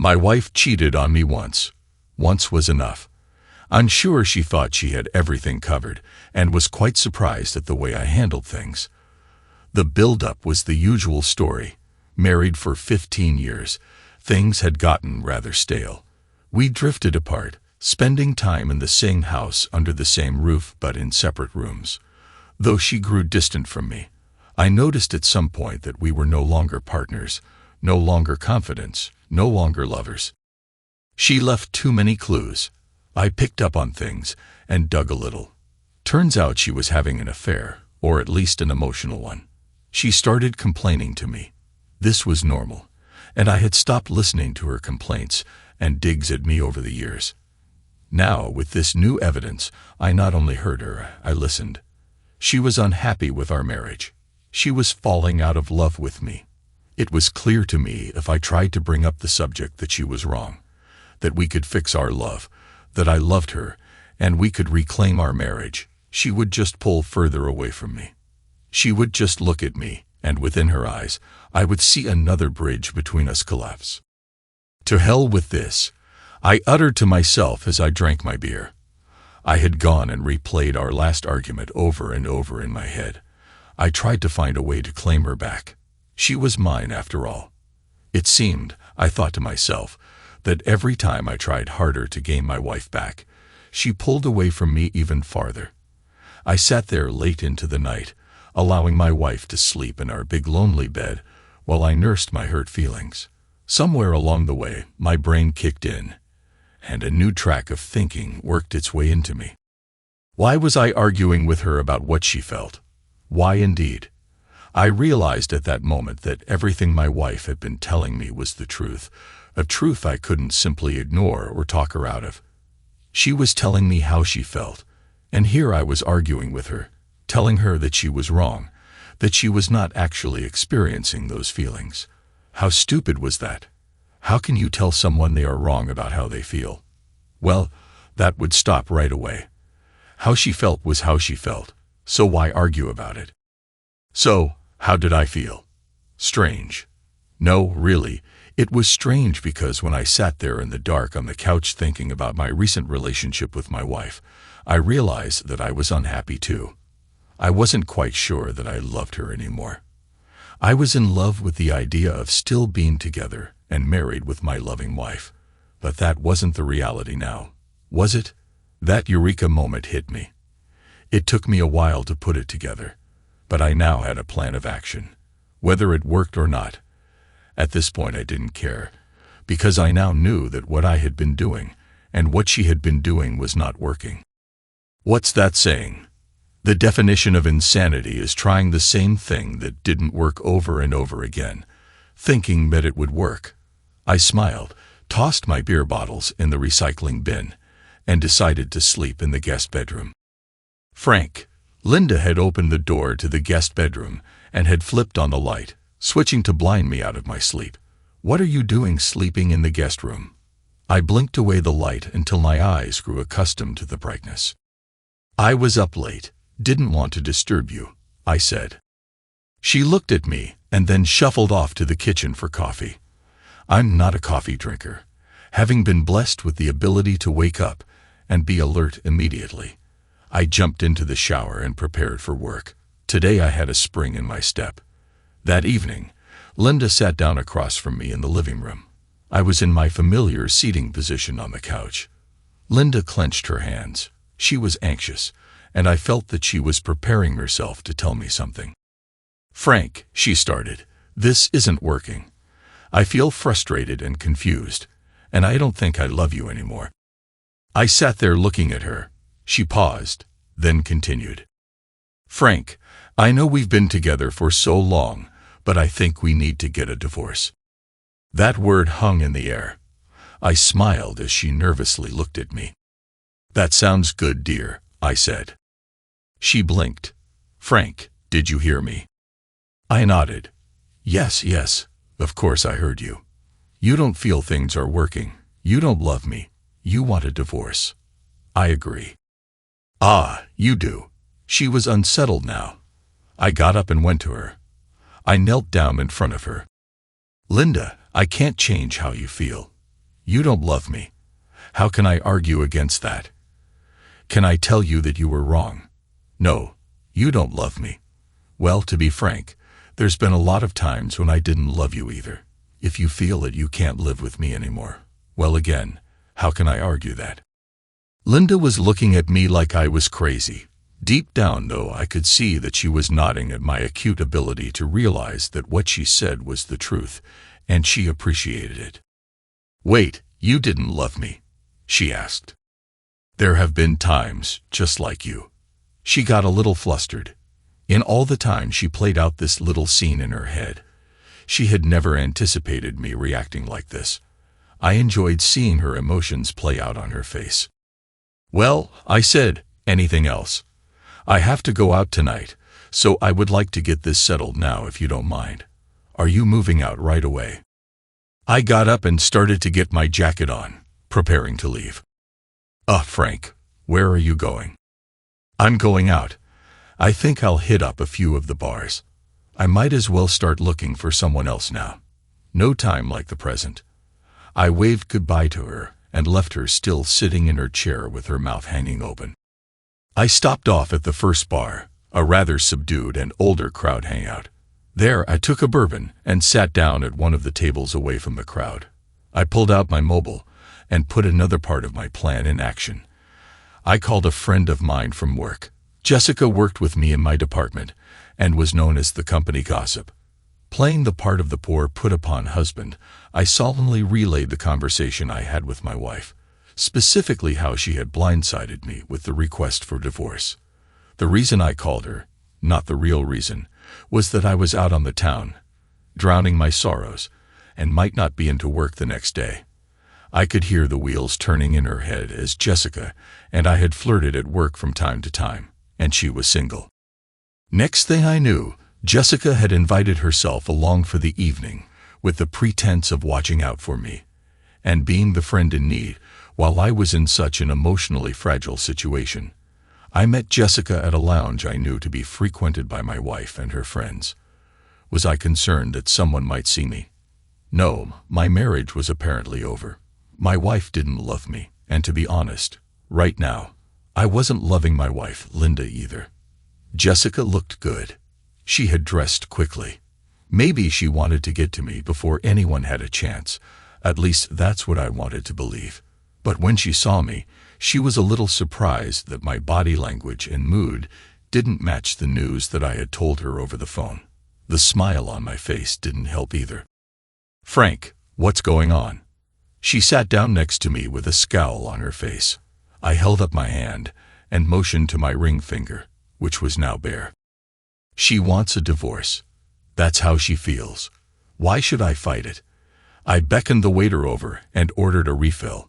My wife cheated on me once. Once was enough. I'm sure she thought she had everything covered, and was quite surprised at the way I handled things. The build-up was the usual story. Married for 15 years, things had gotten rather stale. We drifted apart, spending time in the same house under the same roof but in separate rooms. Though she grew distant from me, I noticed at some point that we were no longer partners, no longer confidants, no longer lovers. She left too many clues. I picked up on things and dug a little. Turns out she was having an affair, or at least an emotional one. She started complaining to me. This was normal, and I had stopped listening to her complaints and digs at me over the years. Now, with this new evidence, I not only heard her, I listened. She was unhappy with our marriage. She was falling out of love with me. It was clear to me if I tried to bring up the subject that she was wrong, that we could fix our love, that I loved her, and we could reclaim our marriage. She would just pull further away from me. She would just look at me, and within her eyes, I would see another bridge between us collapse. To hell with this, I uttered to myself as I drank my beer. I had gone and replayed our last argument over and over in my head. I tried to find a way to claim her back. She was mine after all. It seemed, I thought to myself, that every time I tried harder to gain my wife back, she pulled away from me even farther. I sat there late into the night, allowing my wife to sleep in our big lonely bed while I nursed my hurt feelings. Somewhere along the way, my brain kicked in, and a new track of thinking worked its way into me. Why was I arguing with her about what she felt? Why indeed? I realized at that moment that everything my wife had been telling me was the truth, a truth I couldn't simply ignore or talk her out of. She was telling me how she felt, and here I was arguing with her, telling her that she was wrong, that she was not actually experiencing those feelings. How stupid was that? How can you tell someone they are wrong about how they feel? Well, that would stop right away. How she felt was how she felt, so why argue about it? So, how did I feel? Strange. No, really, it was strange because when I sat there in the dark on the couch thinking about my recent relationship with my wife, I realized that I was unhappy too. I wasn't quite sure that I loved her anymore. I was in love with the idea of still being together and married with my loving wife. But that wasn't the reality now, was it? That eureka moment hit me. It took me a while to put it together, but I now had a plan of action. Whether it worked or not, at this point I didn't care, because I now knew that what I had been doing and what she had been doing was not working. What's that saying? The definition of insanity is trying the same thing that didn't work over and over again, thinking that it would work. I smiled, tossed my beer bottles in the recycling bin, and decided to sleep in the guest bedroom. Frank, Linda had opened the door to the guest bedroom and had flipped on the light, switching to blind me out of my sleep. "What are you doing sleeping in the guest room?" I blinked away the light until my eyes grew accustomed to the brightness. "I was up late. Didn't want to disturb you," I said. She looked at me and then shuffled off to the kitchen for coffee. I'm not a coffee drinker, having been blessed with the ability to wake up and be alert immediately. I jumped into the shower and prepared for work. Today I had a spring in my step. That evening, Linda sat down across from me in the living room. I was in my familiar seating position on the couch. Linda clenched her hands. She was anxious, and I felt that she was preparing herself to tell me something. "Frank," she started, "this isn't working. I feel frustrated and confused, and I don't think I love you anymore." I sat there looking at her. She paused, then continued. "Frank, I know we've been together for so long, but I think we need to get a divorce." That word hung in the air. I smiled as she nervously looked at me. "That sounds good, dear," I said. She blinked. "Frank, did you hear me?" I nodded. Yes, of course I heard you. You don't feel things are working. You don't love me. You want a divorce. I agree." "Ah, you do." She was unsettled now. I got up and went to her. I knelt down in front of her. "Linda, I can't change how you feel. You don't love me. How can I argue against that? Can I tell you that you were wrong? No, you don't love me. Well, to be frank, there's been a lot of times when I didn't love you either. If you feel that you can't live with me anymore, well again, how can I argue that? Linda was looking at me like I was crazy. Deep down, though, I could see that she was nodding at my acute ability to realize that what she said was the truth, and she appreciated it. Wait, you didn't love me? She asked. There have been times just like you. She got a little flustered. In all the time she played out this little scene in her head, she had never anticipated me reacting like this. I enjoyed seeing her emotions play out on her face. Well, I said, anything else? I have to go out tonight, so I would like to get this settled now if you don't mind. Are you moving out right away? I got up and started to get my jacket on, preparing to leave. Frank, where are you going? I'm going out. I think I'll hit up a few of the bars. I might as well start looking for someone else now. No time like the present. I waved goodbye to her and left her still sitting in her chair with her mouth hanging open. I stopped off at the first bar, a rather subdued and older crowd hangout. There I took a bourbon and sat down at one of the tables away from the crowd. I pulled out my mobile and put another part of my plan in action. I called a friend of mine from work. Jessica worked with me in my department and was known as the company gossip. Playing the part of the poor put-upon husband, I solemnly relayed the conversation I had with my wife, specifically how she had blindsided me with the request for divorce. The reason I called her, not the real reason, was that I was out on the town, drowning my sorrows, and might not be into work the next day. I could hear the wheels turning in her head as Jessica and I had flirted at work from time to time, and she was single. Next thing I knew, Jessica had invited herself along for the evening with the pretense of watching out for me and being the friend in need while I was in such an emotionally fragile situation. I met Jessica at a lounge I knew to be frequented by my wife and her friends. Was I concerned that someone might see me? No, my marriage was apparently over. My wife didn't love me, and to be honest, right now, I wasn't loving my wife, Linda, either. Jessica looked good. She had dressed quickly. Maybe she wanted to get to me before anyone had a chance. At least that's what I wanted to believe. But when she saw me, she was a little surprised that my body language and mood didn't match the news that I had told her over the phone. The smile on my face didn't help either. Frank, what's going on? She sat down next to me with a scowl on her face. I held up my hand and motioned to my ring finger, which was now bare. She wants a divorce. That's how she feels. Why should I fight it? I beckoned the waiter over and ordered a refill.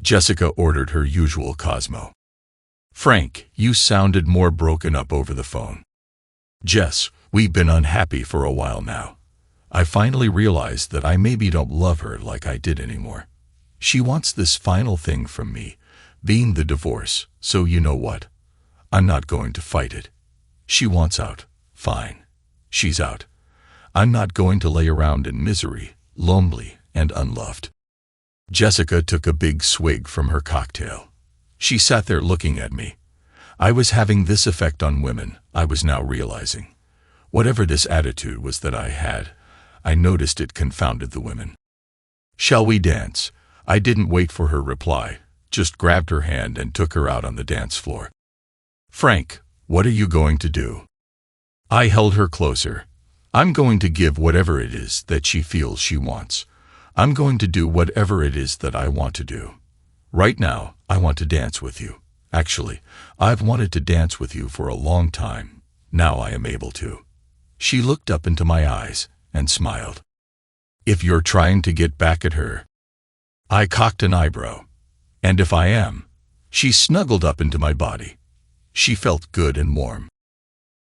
Jessica ordered her usual Cosmo. Frank, you sounded more broken up over the phone. Jess, we've been unhappy for a while now. I finally realized that I maybe don't love her like I did anymore. She wants this final thing from me, being the divorce, so you know what? I'm not going to fight it. She wants out. Fine. She's out. I'm not going to lay around in misery, lonely and unloved. Jessica took a big swig from her cocktail. She sat there looking at me. I was having this effect on women, I was now realizing. Whatever this attitude was that I had, I noticed it confounded the women. Shall we dance? I didn't wait for her reply, just grabbed her hand and took her out on the dance floor. Frank, what are you going to do? I held her closer. I'm going to give whatever it is that she feels she wants. I'm going to do whatever it is that I want to do. Right now, I want to dance with you. Actually, I've wanted to dance with you for a long time. Now I am able to. She looked up into my eyes and smiled. If you're trying to get back at her. I cocked an eyebrow. And if I am. She snuggled up into my body. She felt good and warm.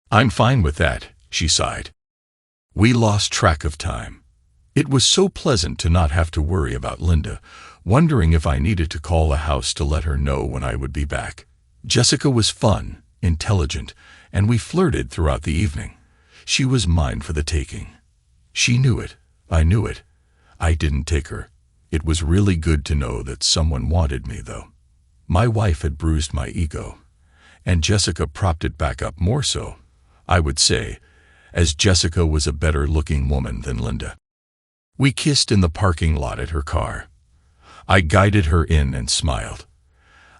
I'm fine with that, she sighed. We lost track of time. It was so pleasant to not have to worry about Linda, wondering if I needed to call the house to let her know when I would be back. Jessica was fun, intelligent, and we flirted throughout the evening. She was mine for the taking. She knew it. I knew it. I didn't take her. It was really good to know that someone wanted me, though. My wife had bruised my ego, and Jessica propped it back up more so, I would say, as Jessica was a better-looking woman than Linda. We kissed in the parking lot at her car. I guided her in and smiled.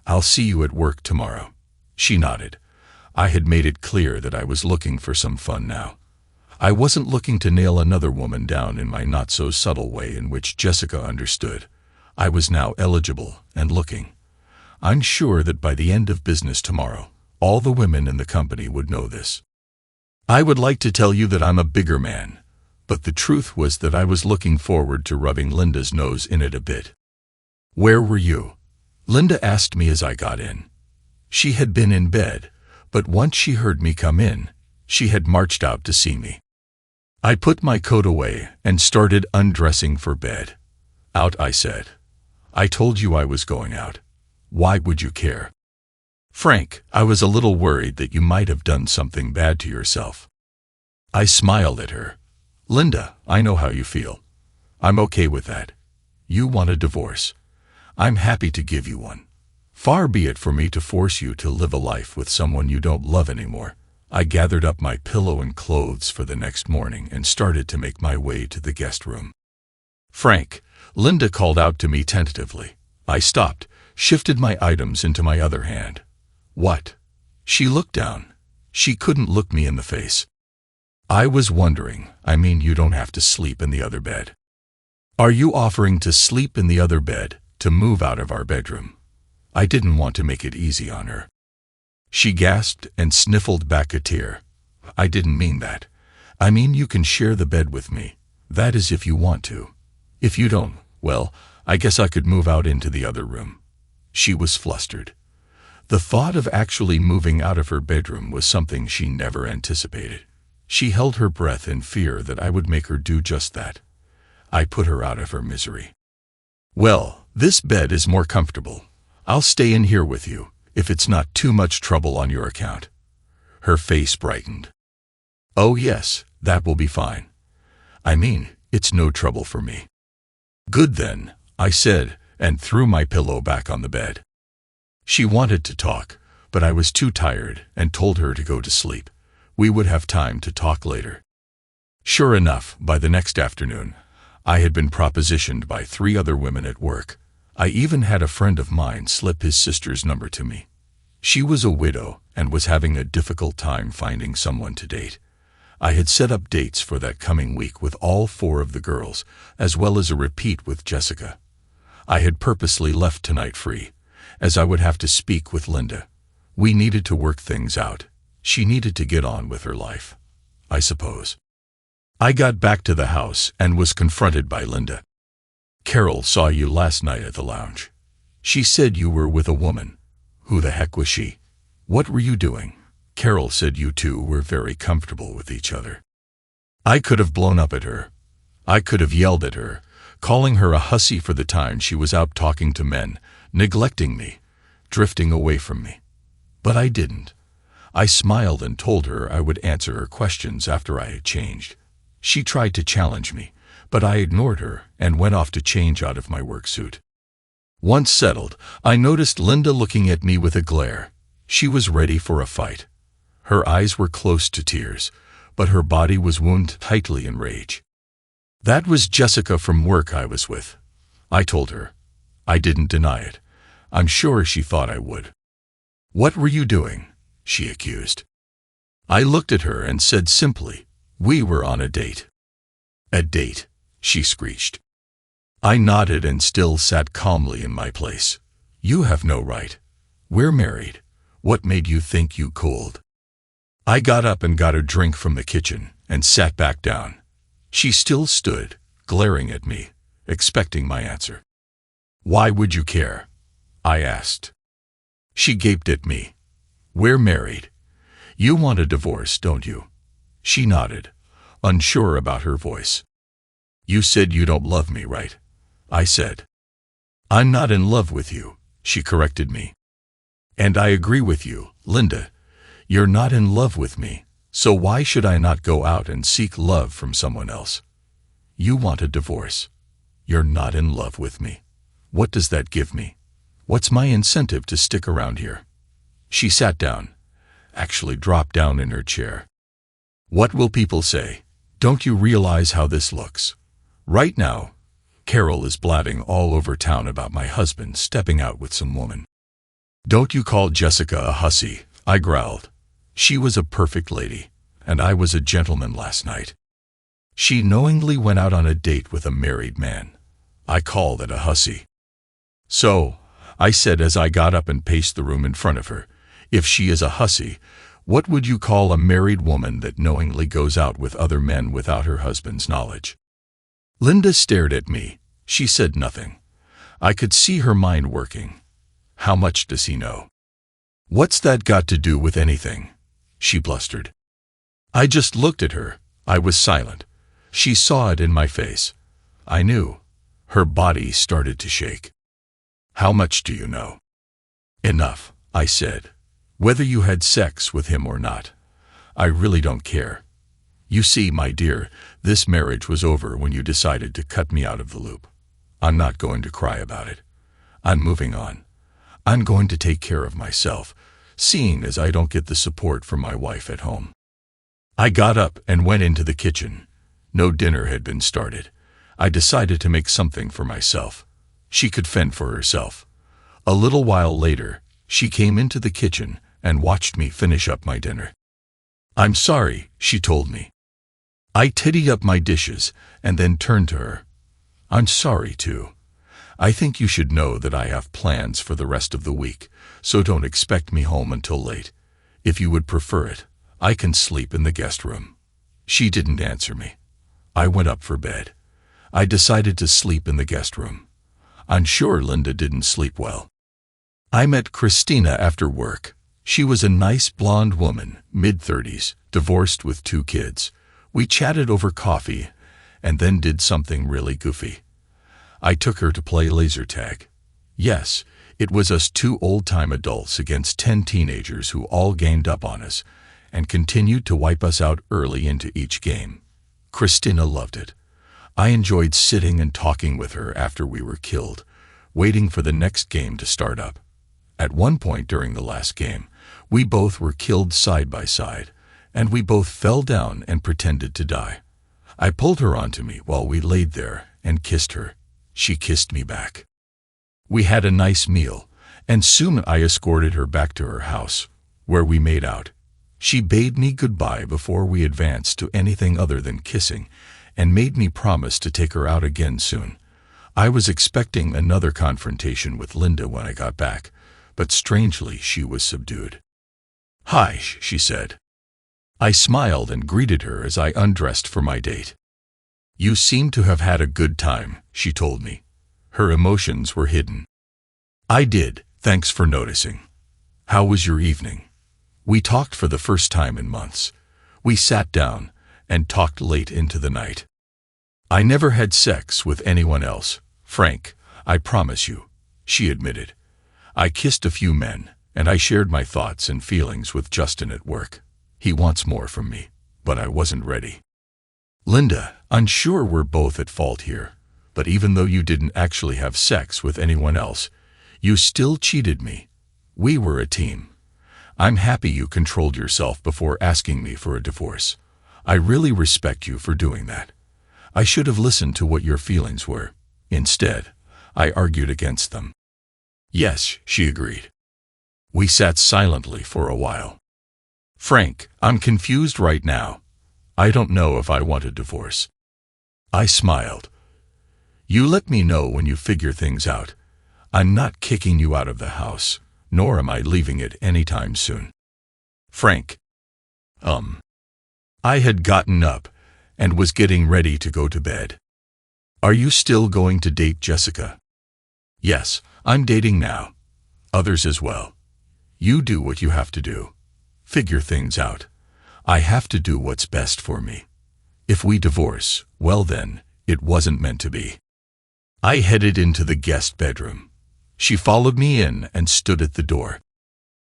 "I'll see you at work tomorrow." She nodded. I had made it clear that I was looking for some fun now. I wasn't looking to nail another woman down in my not-so-subtle way in which Jessica understood. I was now eligible and looking. I'm sure that by the end of business tomorrow, all the women in the company would know this. I would like to tell you that I'm a bigger man, but the truth was that I was looking forward to rubbing Linda's nose in it a bit. "Where were you?" Linda asked me as I got in. She had been in bed, but once she heard me come in, she had marched out to see me. I put my coat away and started undressing for bed. "Out," I said. "I told you I was going out. Why would you care?" "Frank, I was a little worried that you might have done something bad to yourself." I smiled at her. "Linda, I know how you feel. I'm okay with that. You want a divorce. I'm happy to give you one. Far be it for me to force you to live a life with someone you don't love anymore." I gathered up my pillow and clothes for the next morning and started to make my way to the guest room. "Frank," Linda called out to me tentatively. I stopped, shifted my items into my other hand. "What?" She looked down. She couldn't look me in the face. I was wondering, you don't have to sleep in the other bed. "Are you offering to sleep in the other bed, to move out of our bedroom?" I didn't want to make it easy on her. She gasped and sniffled back a tear. "I didn't mean that. You can share the bed with me. That is if you want to. If you don't, well, I guess I could move out into the other room." She was flustered. The thought of actually moving out of her bedroom was something she never anticipated. She held her breath in fear that I would make her do just that. I put her out of her misery. "Well, this bed is more comfortable. I'll stay in here with you, if it's not too much trouble on your account." Her face brightened. "Oh yes, that will be fine. It's no trouble for me." "Good then," I said, and threw my pillow back on the bed. She wanted to talk, but I was too tired and told her to go to sleep. We would have time to talk later. Sure enough, by the next afternoon, I had been propositioned by 3 other women at work. I even had a friend of mine slip his sister's number to me. She was a widow and was having a difficult time finding someone to date. I had set up dates for that coming week with all 4 of the girls, as well as a repeat with Jessica. I had purposely left tonight free, as I would have to speak with Linda. We needed to work things out. She needed to get on with her life, I suppose. I got back to the house and was confronted by Linda. "Carol saw you last night at the lounge. She said you were with a woman. Who the heck was she? What were you doing?" "Carol said you two were very comfortable with each other." I could have blown up at her. I could have yelled at her, calling her a hussy for the time she was out talking to men, neglecting me, drifting away from me. But I didn't. I smiled and told her I would answer her questions after I had changed. She tried to challenge me, but I ignored her and went off to change out of my work suit. Once settled, I noticed Linda looking at me with a glare. She was ready for a fight. Her eyes were close to tears, but her body was wound tightly in rage. "That was Jessica from work I was with," I told her. I didn't deny it. I'm sure she thought I would. "What were you doing?" she accused. I looked at her and said simply, "We were on a date." "A date?" she screeched. I nodded and still sat calmly in my place. "You have no right. We're married. What made you think you could?" I got up and got a drink from the kitchen and sat back down. She still stood, glaring at me, expecting my answer. "Why would you care?" I asked. She gaped at me. "We're married. You want a divorce, don't you?" She nodded, unsure about her voice. "You said you don't love me, right?" I said. "I'm not in love with you," she corrected me. "And I agree with you, Linda. You're not in love with me, so why should I not go out and seek love from someone else? You want a divorce. You're not in love with me. What does that give me? What's my incentive to stick around here? She sat down, actually dropped down in her chair. What will people say? Don't you realize how this looks? Right now, Carol is blabbing all over town about my husband stepping out with some woman. Don't you call Jessica a hussy, I growled. She was a perfect lady, and I was a gentleman last night. She knowingly went out on a date with a married man. I call that a hussy. So, I said as I got up and paced the room in front of her, if she is a hussy, what would you call a married woman that knowingly goes out with other men without her husband's knowledge? Linda stared at me. She said nothing. I could see her mind working. How much does he know? What's that got to do with anything? She blustered. I just looked at her. I was silent. She saw it in my face. I knew. Her body started to shake. How much do you know? Enough, I said. Whether you had sex with him or not, I really don't care. You see, my dear, this marriage was over when you decided to cut me out of the loop. I'm not going to cry about it. I'm moving on. I'm going to take care of myself, seeing as I don't get the support from my wife at home. I got up and went into the kitchen. No dinner had been started. I decided to make something for myself. She could fend for herself. A little while later, she came into the kitchen and watched me finish up my dinner. I'm sorry, she told me. I tidied up my dishes and then turned to her. I'm sorry, too. I think you should know that I have plans for the rest of the week, so don't expect me home until late. If you would prefer it, I can sleep in the guest room. She didn't answer me. I went up for bed. I decided to sleep in the guest room. I'm sure Linda didn't sleep well. I met Christina after work. She was a nice blonde woman, mid-30s, divorced with 2 kids. We chatted over coffee and then did something really goofy. I took her to play laser tag. Yes, it was us 2 old-time adults against 10 teenagers who all ganged up on us and continued to wipe us out early into each game. Christina loved it. I enjoyed sitting and talking with her after we were killed, waiting for the next game to start up. At one point during the last game, we both were killed side by side, and we both fell down and pretended to die. I pulled her onto me while we laid there and kissed her. She kissed me back. We had a nice meal, and soon I escorted her back to her house, where we made out. She bade me goodbye before we advanced to anything other than kissing, and made me promise to take her out again soon. I was expecting another confrontation with Linda when I got back, but strangely she was subdued. Hi, she said. I smiled and greeted her as I undressed for my date. You seem to have had a good time, she told me. Her emotions were hidden. I did, thanks for noticing. How was your evening? We talked for the first time in months. We sat down and talked late into the night. I never had sex with anyone else, Frank, I promise you, she admitted. I kissed a few men, and I shared my thoughts and feelings with Justin at work. He wants more from me, but I wasn't ready. Linda, I'm sure we're both at fault here, but even though you didn't actually have sex with anyone else, you still cheated me. We were a team. I'm happy you controlled yourself before asking me for a divorce. I really respect you for doing that. I should have listened to what your feelings were. Instead, I argued against them. Yes, she agreed. We sat silently for a while. Frank, I'm confused right now. I don't know if I want a divorce. I smiled. You let me know when you figure things out. I'm not kicking you out of the house, nor am I leaving it anytime soon. Frank. I had gotten up and was getting ready to go to bed. Are you still going to date Jessica? Yes, I'm dating now. Others as well. You do what you have to do. Figure things out. I have to do what's best for me. If we divorce, well then, it wasn't meant to be. I headed into the guest bedroom. She followed me in and stood at the door.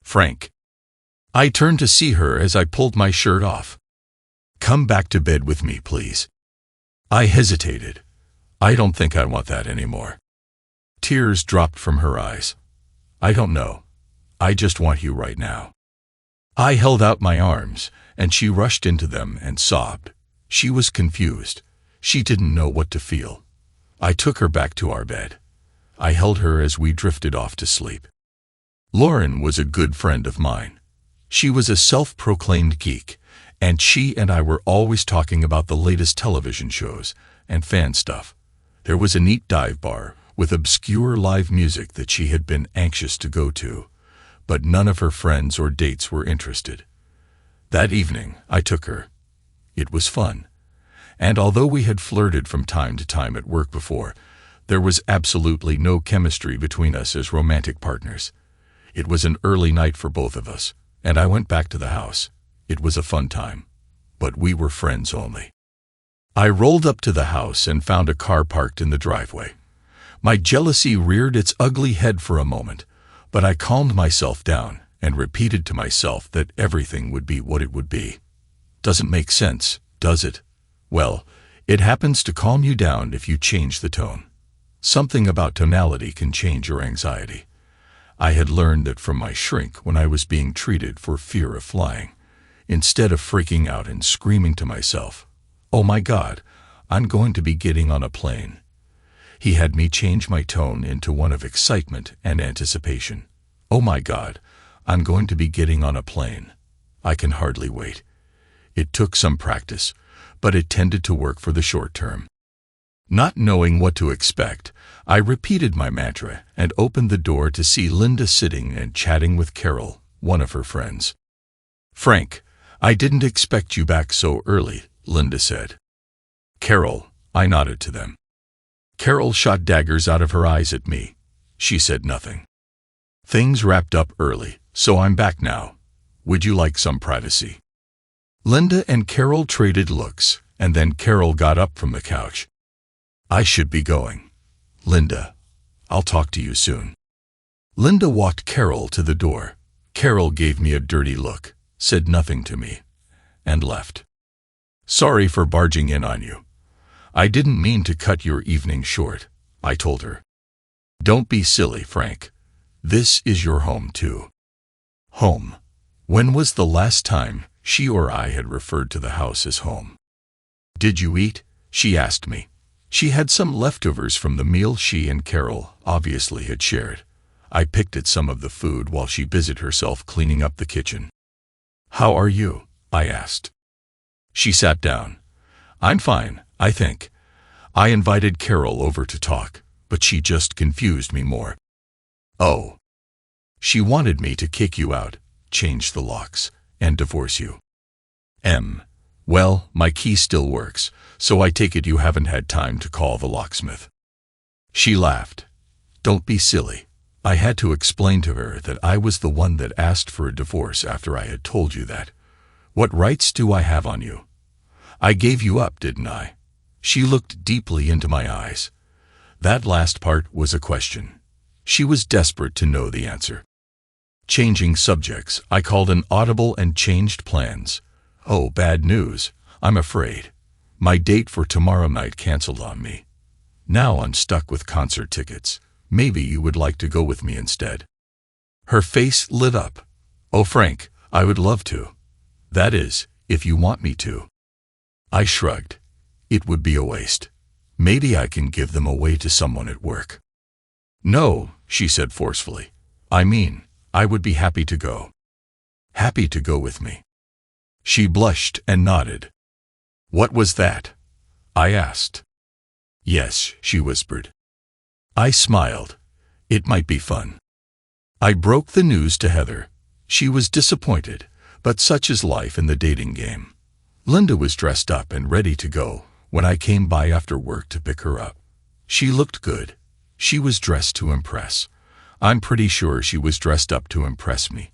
Frank. I turned to see her as I pulled my shirt off. Come back to bed with me, please. I hesitated. I don't think I want that anymore. Tears dropped from her eyes. I don't know. I just want you right now. I held out my arms, and she rushed into them and sobbed. She was confused. She didn't know what to feel. I took her back to our bed. I held her as we drifted off to sleep. Lauren was a good friend of mine. She was a self-proclaimed geek, and she and I were always talking about the latest television shows and fan stuff. There was a neat dive bar with obscure live music that she had been anxious to go to, but none of her friends or dates were interested. That evening, I took her. It was fun. And although we had flirted from time to time at work before, there was absolutely no chemistry between us as romantic partners. It was an early night for both of us, and I went back to the house. It was a fun time, but we were friends only. I rolled up to the house and found a car parked in the driveway. My jealousy reared its ugly head for a moment, but I calmed myself down and repeated to myself that everything would be what it would be. Doesn't make sense, does it? Well, it happens to calm you down if you change the tone. Something about tonality can change your anxiety. I had learned that from my shrink when I was being treated for fear of flying. Instead of freaking out and screaming to myself, "Oh my God, I'm going to be getting on a plane," he had me change my tone into one of excitement and anticipation. "Oh my God, I'm going to be getting on a plane. I can hardly wait." It took some practice, but it tended to work for the short term. Not knowing what to expect, I repeated my mantra and opened the door to see Linda sitting and chatting with Carol, one of her friends. "Frank, I didn't expect you back so early," Linda said. "Carol," I nodded to them. Carol shot daggers out of her eyes at me. She said nothing. "Things wrapped up early, so I'm back now. Would you like some privacy?" Linda and Carol traded looks, and then Carol got up from the couch. "I should be going. Linda, I'll talk to you soon." Linda walked Carol to the door. Carol gave me a dirty look, said nothing to me, and left. "Sorry for barging in on you. I didn't mean to cut your evening short," I told her. "Don't be silly, Frank. This is your home, too." Home. When was the last time she or I had referred to the house as home? "Did you eat?" she asked me. She had some leftovers from the meal she and Carol obviously had shared. I picked at some of the food while she busied herself cleaning up the kitchen. "How are you?" I asked. She sat down. "I'm fine, I think. I invited Carol over to talk, but she just confused me more." "Oh. She wanted me to kick you out, change the locks, and divorce you." Well, my key still works, so I take it you haven't had time to call the locksmith." She laughed. "Don't be silly. I had to explain to her that I was the one that asked for a divorce after I had told you that. What rights do I have on you? I gave you up, didn't I?" She looked deeply into my eyes. That last part was a question. She was desperate to know the answer. Changing subjects, I called an audible and changed plans. "Oh, bad news, I'm afraid. My date for tomorrow night canceled on me. Now I'm stuck with concert tickets. Maybe you would like to go with me instead." Her face lit up. "Oh, Frank, I would love to. That is, if you want me to." I shrugged. It would be a waste. Maybe I can give them away to someone at work. "No," she said forcefully. "I mean, I would be happy to go." "Happy to go with me?" She blushed and nodded. "What was that?" I asked. "Yes," she whispered. I smiled. It might be fun. I broke the news to Heather. She was disappointed, but such is life in the dating game. Linda was dressed up and ready to go when I came by after work to pick her up. She looked good. She was dressed to impress. I'm pretty sure she was dressed up to impress me.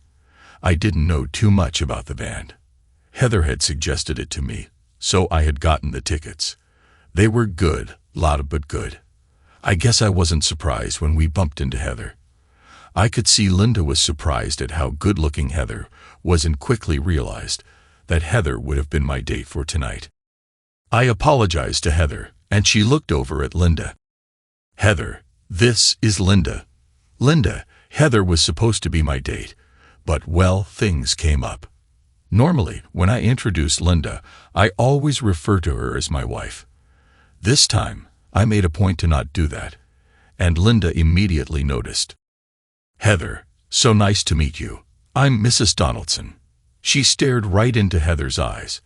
I didn't know too much about the band. Heather had suggested it to me, so I had gotten the tickets. They were good, loud but good. I guess I wasn't surprised when we bumped into Heather. I could see Linda was surprised at how good-looking Heather was and quickly realized that Heather would have been my date for tonight. I apologized to Heather and she looked over at Linda. "Heather, this is Linda." Linda, Heather was supposed to be my date, but well, things came up. Normally, when I introduce Linda, I always refer to her as my wife. This time, I made a point to not do that, and Linda immediately noticed. "Heather, so nice to meet you. I'm Mrs. Donaldson." She stared right into Heather's eyes,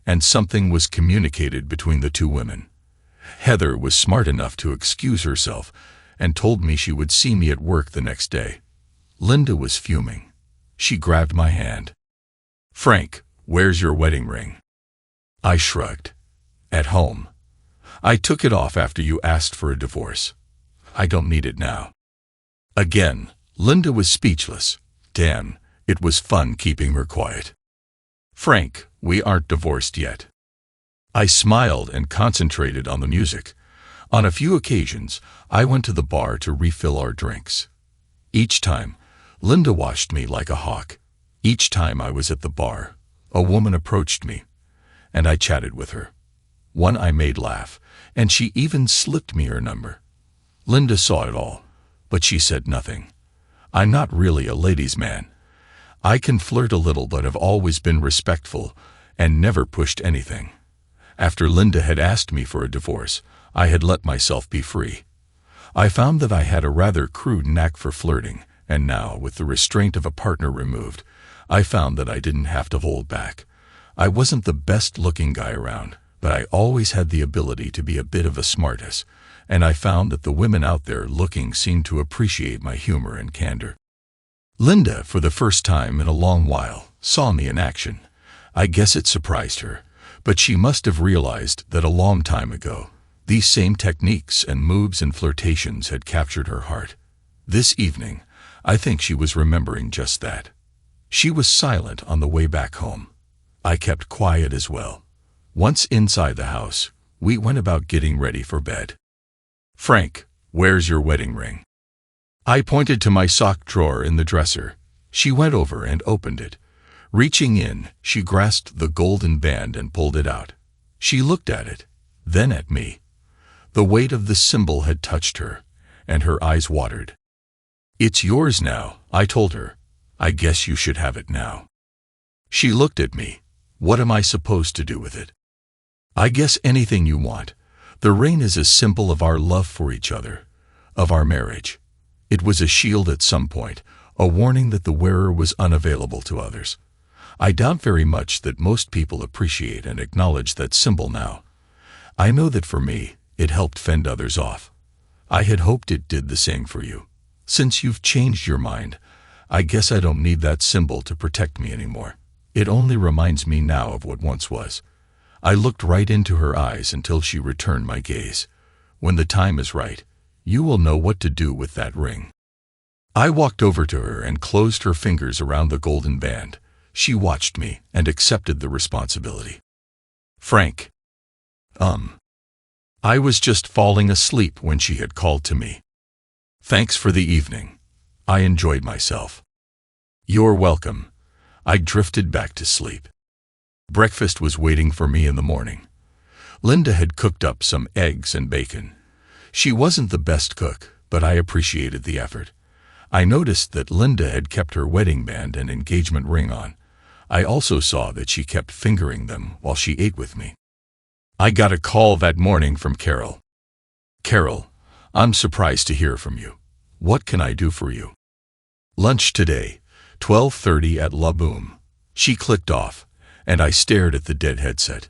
and something was communicated between the two women. Heather was smart enough to excuse herself and told me she would see me at work the next day. Linda was fuming. She grabbed my hand. "Frank, where's your wedding ring?" I shrugged. "At home. I took it off after you asked for a divorce. I don't need it now." Again, Linda was speechless. Damn, it was fun keeping her quiet. "Frank, we aren't divorced yet." I smiled and concentrated on the music. On a few occasions, I went to the bar to refill our drinks. Each time, Linda watched me like a hawk. Each time I was at the bar, a woman approached me, and I chatted with her. One I made laugh, and she even slipped me her number. Linda saw it all, but she said nothing. I'm not really a ladies' man. I can flirt a little but have always been respectful and never pushed anything. After Linda had asked me for a divorce, I had let myself be free. I found that I had a rather crude knack for flirting, and now, with the restraint of a partner removed, I found that I didn't have to hold back. I wasn't the best-looking guy around, but I always had the ability to be a bit of a smartass, and I found that the women out there looking seemed to appreciate my humor and candor. Linda, for the first time in a long while, saw me in action. I guess it surprised her, but she must have realized that a long time ago, these same techniques and moves and flirtations had captured her heart. This evening, I think she was remembering just that. She was silent on the way back home. I kept quiet as well. Once inside the house, we went about getting ready for bed. "Frank, where's your wedding ring?" I pointed to my sock drawer in the dresser. She went over and opened it. Reaching in, she grasped the golden band and pulled it out. She looked at it, then at me. The weight of the symbol had touched her, and her eyes watered. "It's yours now," I told her. "I guess you should have it now." She looked at me. "What am I supposed to do with it?" "I guess anything you want. The ring is a symbol of our love for each other, of our marriage." It was a shield at some point, a warning that the wearer was unavailable to others. I doubt very much that most people appreciate and acknowledge that symbol now. I know that for me, it helped fend others off. I had hoped it did the same for you. Since you've changed your mind, I guess I don't need that symbol to protect me anymore. It only reminds me now of what once was. I looked right into her eyes until she returned my gaze. "When the time is right, you will know what to do with that ring." I walked over to her and closed her fingers around the golden band. She watched me and accepted the responsibility. "Frank." I was just falling asleep when she had called to me. "Thanks for the evening. I enjoyed myself." "You're welcome." I drifted back to sleep. Breakfast was waiting for me in the morning. Linda had cooked up some eggs and bacon. She wasn't the best cook, but I appreciated the effort. I noticed that Linda had kept her wedding band and engagement ring on. I also saw that she kept fingering them while she ate with me. I got a call that morning from Carol. "Carol, I'm surprised to hear from you. What can I do for you?" "Lunch today, 12:30 at La Boom." She clicked off, and I stared at the dead headset.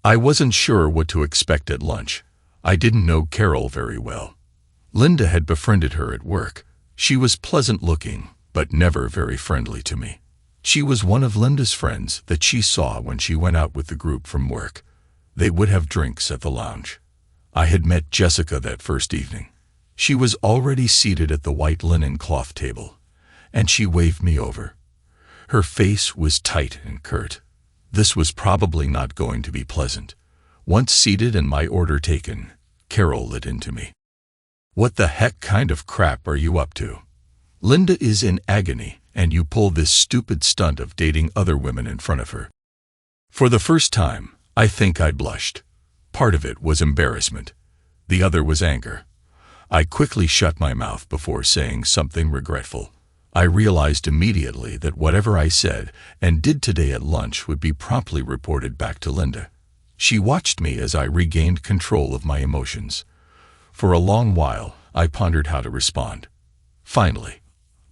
I wasn't sure what to expect at lunch. I didn't know Carol very well. Linda had befriended her at work. She was pleasant-looking, but never very friendly to me. She was one of Linda's friends that she saw when she went out with the group from work. They would have drinks at the lounge. I had met Jessica that first evening. She was already seated at the white linen cloth table, and she waved me over. Her face was tight and curt. This was probably not going to be pleasant. Once seated and my order taken, Carol lit into me. "What the heck kind of crap are you up to? Linda is in agony, and you pull this stupid stunt of dating other women in front of her." For the first time, I think I blushed. Part of it was embarrassment. The other was anger. I quickly shut my mouth before saying something regretful. I realized immediately that whatever I said and did today at lunch would be promptly reported back to Linda. She watched me as I regained control of my emotions. For a long while, I pondered how to respond. Finally,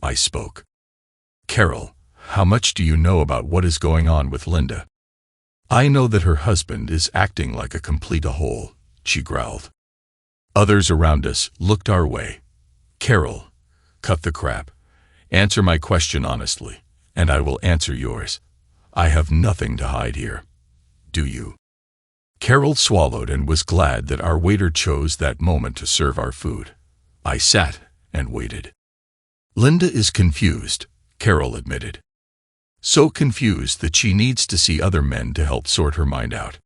I spoke. "Carol, how much do you know about what is going on with Linda?" "I know that her husband is acting like a complete a-hole," she growled. Others around us looked our way. "Carol, cut the crap. Answer my question honestly, and I will answer yours. I have nothing to hide here. Do you?" Carol swallowed and was glad that our waiter chose that moment to serve our food. I sat and waited. "Linda is confused," Carol admitted. "So confused that she needs to see other men to help sort her mind out."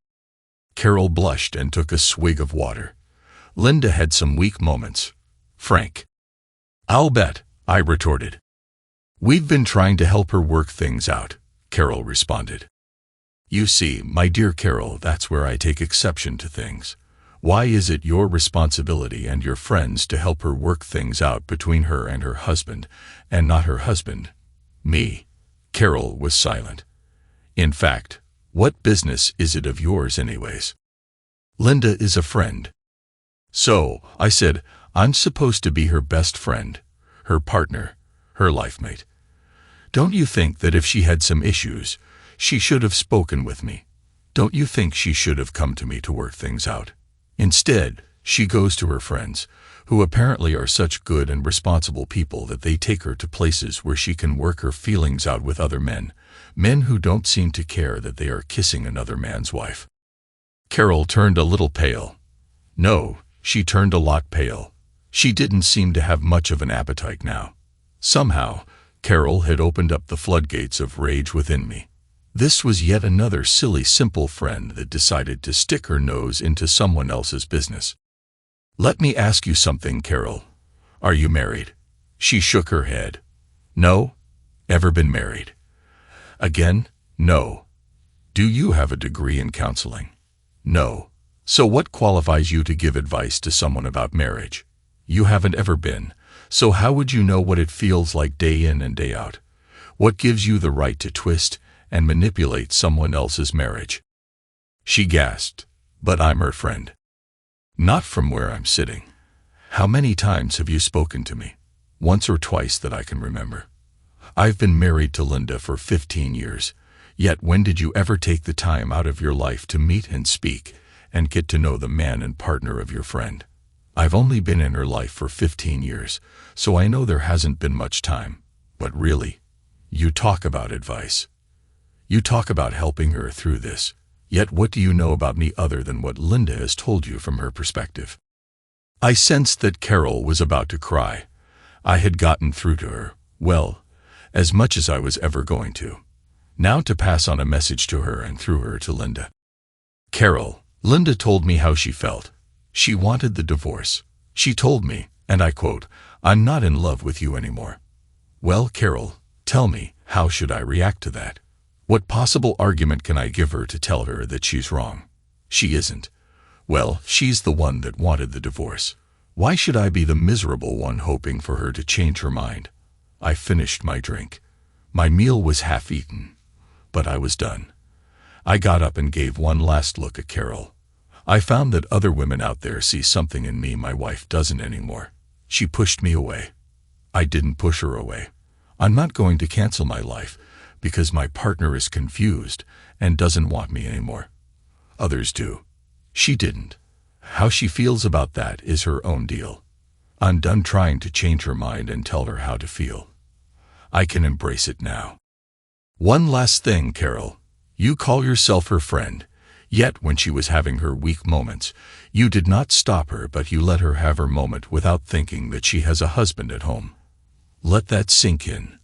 Carol blushed and took a swig of water. "Linda had some weak moments, Frank." "I'll bet," I retorted. "We've been trying to help her work things out," Carol responded. "You see, my dear Carol, that's where I take exception to things. Why is it your responsibility and your friends to help her work things out between her and her husband, and not her husband, me?" Carol was silent. "In fact, what business is it of yours anyways? Linda is a friend." "So," I said, "I'm supposed to be her best friend, her partner, her life mate. Don't you think that if she had some issues, she should have spoken with me? Don't you think she should have come to me to work things out? Instead, she goes to her friends, who apparently are such good and responsible people that they take her to places where she can work her feelings out with other men, men who don't seem to care that they are kissing another man's wife." Carol turned a little pale. No, she turned a lot pale. She didn't seem to have much of an appetite now. Somehow, Carol had opened up the floodgates of rage within me. This was yet another silly, simple friend that decided to stick her nose into someone else's business. "Let me ask you something, Carol. Are you married?" She shook her head. "No? Ever been married?" Again, no. "Do you have a degree in counseling?" "No. So what qualifies you to give advice to someone about marriage? You haven't ever been, so how would you know what it feels like day in and day out? What gives you the right to twist and manipulate someone else's marriage?" She gasped, "But I'm her friend." "Not from where I'm sitting. How many times have you spoken to me?" "Once or twice that I can remember. I've been married to Linda for 15 years, yet when did you ever take the time out of your life to meet and speak and get to know the man and partner of your friend? I've only been in her life for 15 years, so I know there hasn't been much time. But really, you talk about advice. You talk about helping her through this, yet what do you know about me other than what Linda has told you from her perspective?" I sensed that Carol was about to cry. I had gotten through to her, well, as much as I was ever going to. Now to pass on a message to her and through her to Linda. "Carol, Linda told me how she felt. She wanted the divorce. She told me, and I quote, 'I'm not in love with you anymore.' Well, Carol, tell me, how should I react to that? What possible argument can I give her to tell her that she's wrong? She isn't. Well, she's the one that wanted the divorce. Why should I be the miserable one hoping for her to change her mind?" I finished my drink. My meal was half eaten, but I was done. I got up and gave one last look at Carol. I found that other women out there see something in me my wife doesn't anymore. She pushed me away. I didn't push her away. I'm not going to cancel my life because my partner is confused and doesn't want me anymore. Others do. She didn't. How she feels about that is her own deal. I'm done trying to change her mind and tell her how to feel. I can embrace it now. One last thing, Carol. You call yourself her friend, yet when she was having her weak moments, you did not stop her but you let her have her moment without thinking that she has a husband at home. Let that sink in.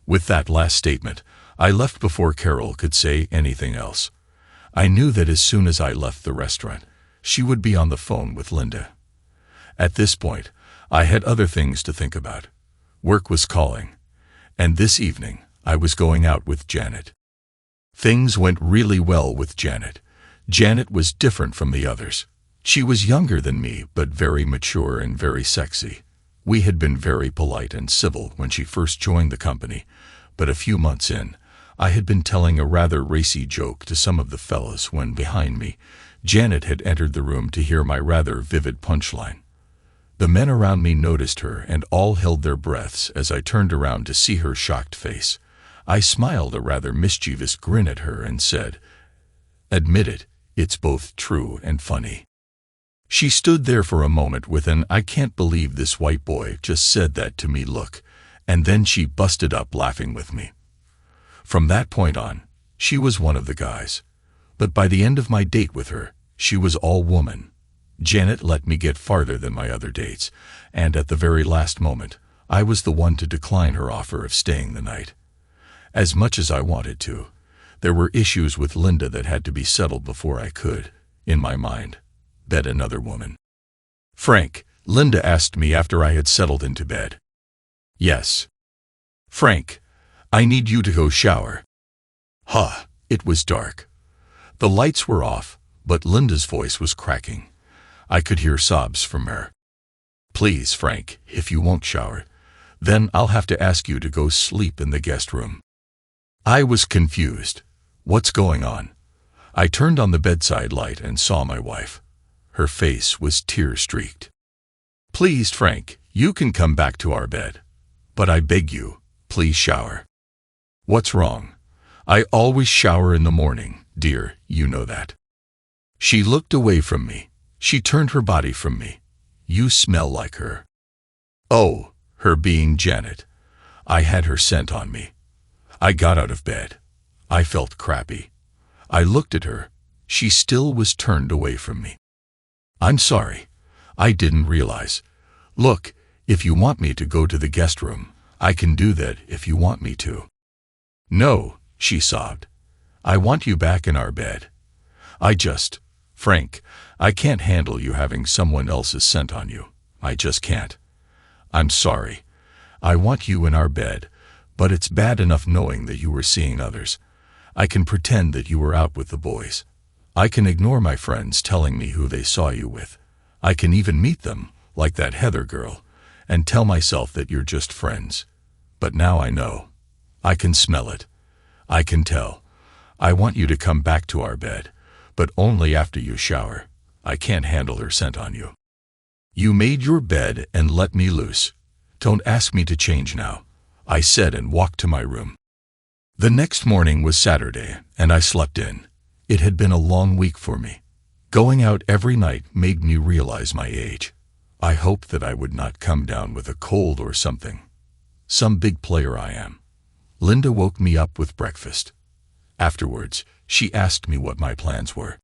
With that last statement, I left before Carol could say anything else. I knew that as soon as I left the restaurant, she would be on the phone with Linda. At this point, I had other things to think about. Work was calling, and this evening, I was going out with Janet. Things went really well with Janet. Janet was different from the others. She was younger than me, but very mature and very sexy. We had been very polite and civil when she first joined the company, but a few months in, I had been telling a rather racy joke to some of the fellas when, behind me, Janet had entered the room to hear my rather vivid punchline. The men around me noticed her and all held their breaths as I turned around to see her shocked face. I smiled a rather mischievous grin at her and said, "Admit it, it's both true and funny." She stood there for a moment with an "I can't believe this white boy just said that to me" look, and then she busted up laughing with me. From that point on, she was one of the guys. But by the end of my date with her, she was all woman. Janet let me get farther than my other dates, and at the very last moment, I was the one to decline her offer of staying the night. As much as I wanted to, there were issues with Linda that had to be settled before I could, in my mind, bed another woman. "Frank," Linda asked me after I had settled into bed. "Yes." "Frank, I need you to go shower." Huh, it was dark. The lights were off, but Linda's voice was cracking. I could hear sobs from her. "Please, Frank, if you won't shower, then I'll have to ask you to go sleep in the guest room." I was confused. What's going on? I turned on the bedside light and saw my wife. Her face was tear-streaked. "Please, Frank, you can come back to our bed. But I beg you, please shower." "What's wrong? I always shower in the morning, dear, you know that." She looked away from me. She turned her body from me. "You smell like her." Oh, her being Janet. I had her scent on me. I got out of bed. I felt crappy. I looked at her. She still was turned away from me. "I'm sorry. I didn't realize. Look, if you want me to go to the guest room, I can do that if you want me to." "No," she sobbed. "I want you back in our bed. Frank, I can't handle you having someone else's scent on you. I just can't. I'm sorry. I want you in our bed, but it's bad enough knowing that you were seeing others. I can pretend that you were out with the boys. I can ignore my friends telling me who they saw you with. I can even meet them, like that Heather girl, and tell myself that you're just friends. But now I know. I can smell it. I can tell. I want you to come back to our bed, but only after you shower. I can't handle her scent on you. You made your bed and let me loose. Don't ask me to change now," I said and walked to my room. The next morning was Saturday, and I slept in. It had been a long week for me. Going out every night made me realize my age. I hoped that I would not come down with a cold or something. Some big player I am. Linda woke me up with breakfast. Afterwards, she asked me what my plans were.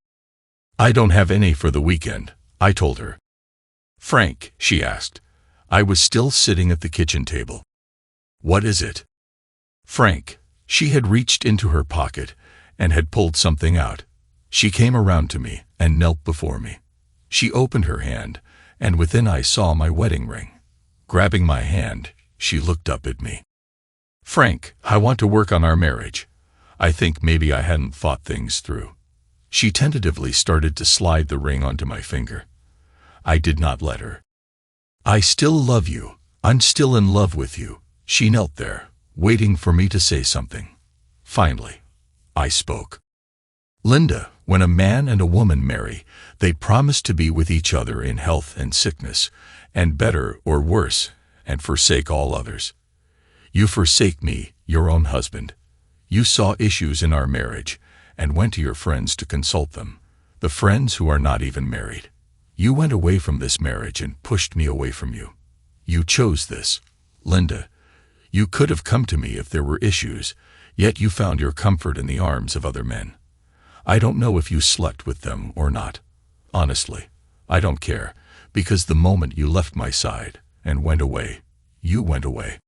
"I don't have any for the weekend," I told her. "Frank," she asked. I was still sitting at the kitchen table. "What is it?" "Frank." She had reached into her pocket and had pulled something out. She came around to me and knelt before me. She opened her hand, and within I saw my wedding ring. Grabbing my hand, she looked up at me. "Frank, I want to work on our marriage. I think maybe I hadn't thought things through." She tentatively started to slide the ring onto my finger. I did not let her. "I still love you. I'm still in love with you." She knelt there, waiting for me to say something. Finally, I spoke. "Linda, when a man and a woman marry, they promise to be with each other in health and sickness, and better or worse, and forsake all others. You forsake me, your own husband. You saw issues in our marriage, and went to your friends to consult them, the friends who are not even married. You went away from this marriage and pushed me away from you. You chose this. Linda, you could have come to me if there were issues, yet you found your comfort in the arms of other men. I don't know if you slept with them or not. Honestly, I don't care, because the moment you left my side and went away, you went away.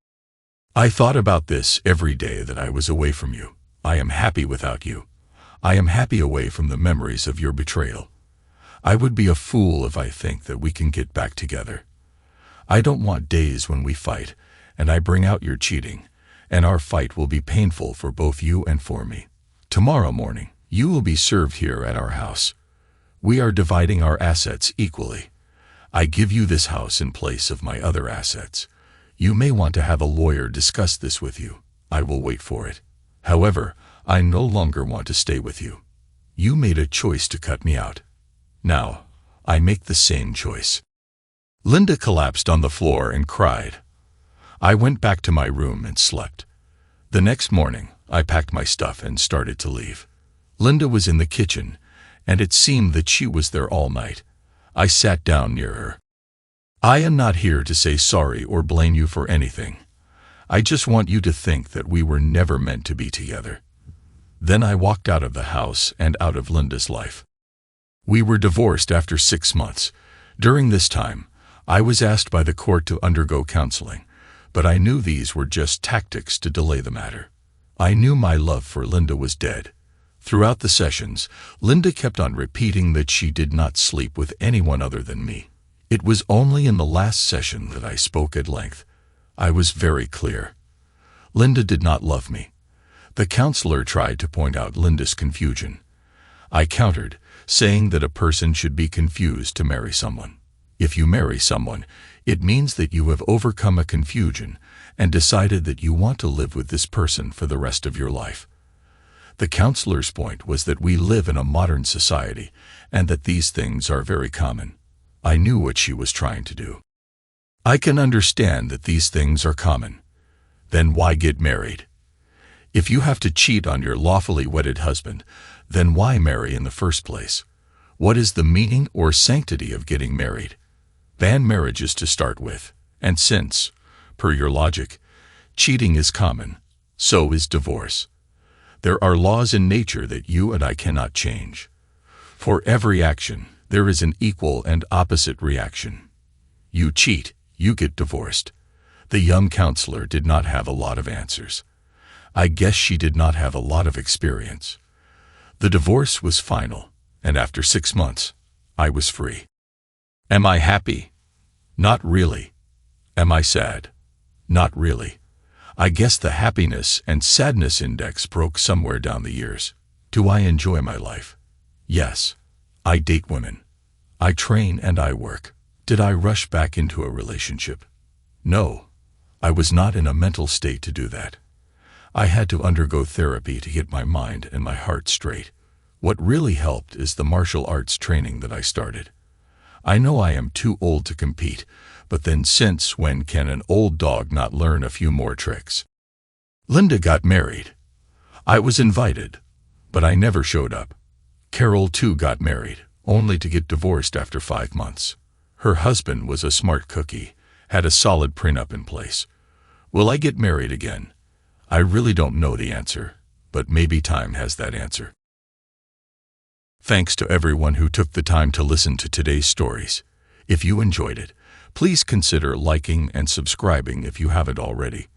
I thought about this every day that I was away from you. I am happy without you. I am happy away from the memories of your betrayal. I would be a fool if I think that we can get back together. I don't want days when we fight, and I bring out your cheating, and our fight will be painful for both you and for me. Tomorrow morning, You will be served here at our house. We are dividing our assets equally. I give you this house in place of my other assets. You may want to have a lawyer discuss this with you. I will wait for it. However, I no longer want to stay with you. You made a choice to cut me out. Now, I make the same choice." Linda collapsed on the floor and cried. I went back to my room and slept. The next morning, I packed my stuff and started to leave. Linda was in the kitchen, and it seemed that she was there all night. I sat down near her. "I am not here to say sorry or blame you for anything. I just want you to think that we were never meant to be together." Then I walked out of the house and out of Linda's life. We were divorced after 6 months. During this time, I was asked by the court to undergo counseling, but I knew these were just tactics to delay the matter. I knew my love for Linda was dead. Throughout the sessions, Linda kept on repeating that she did not sleep with anyone other than me. It was only in the last session that I spoke at length. I was very clear. Linda did not love me. The counselor tried to point out Linda's confusion. I countered, saying that a person should be confused to marry someone. If you marry someone, it means that you have overcome a confusion and decided that you want to live with this person for the rest of your life. The counselor's point was that we live in a modern society and that these things are very common. I knew what she was trying to do. I can understand that these things are common. Then why get married? If you have to cheat on your lawfully wedded husband, then why marry in the first place? What is the meaning or sanctity of getting married? Ban marriages to start with, and since, per your logic, cheating is common, so is divorce. There are laws in nature that you and I cannot change. For every action, there is an equal and opposite reaction. You cheat, you get divorced. The young counselor did not have a lot of answers. I guess she did not have a lot of experience. The divorce was final, and after 6 months, I was free. Am I happy? Not really. Am I sad? Not really. I guess the happiness and sadness index broke somewhere down the years. Do I enjoy my life? Yes. I date women. I train and I work. Did I rush back into a relationship? No. I was not in a mental state to do that. I had to undergo therapy to get my mind and my heart straight. What really helped is the martial arts training that I started. I know I am too old to compete, but then since when can an old dog not learn a few more tricks? Linda got married. I was invited, but I never showed up. Carol too got married, only to get divorced after 5 months. Her husband was a smart cookie, had a solid prenup in place. Will I get married again? I really don't know the answer, but maybe time has that answer. Thanks to everyone who took the time to listen to today's stories. If you enjoyed it, please consider liking and subscribing if you haven't already.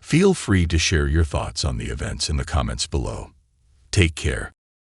Feel free to share your thoughts on the events in the comments below. Take care.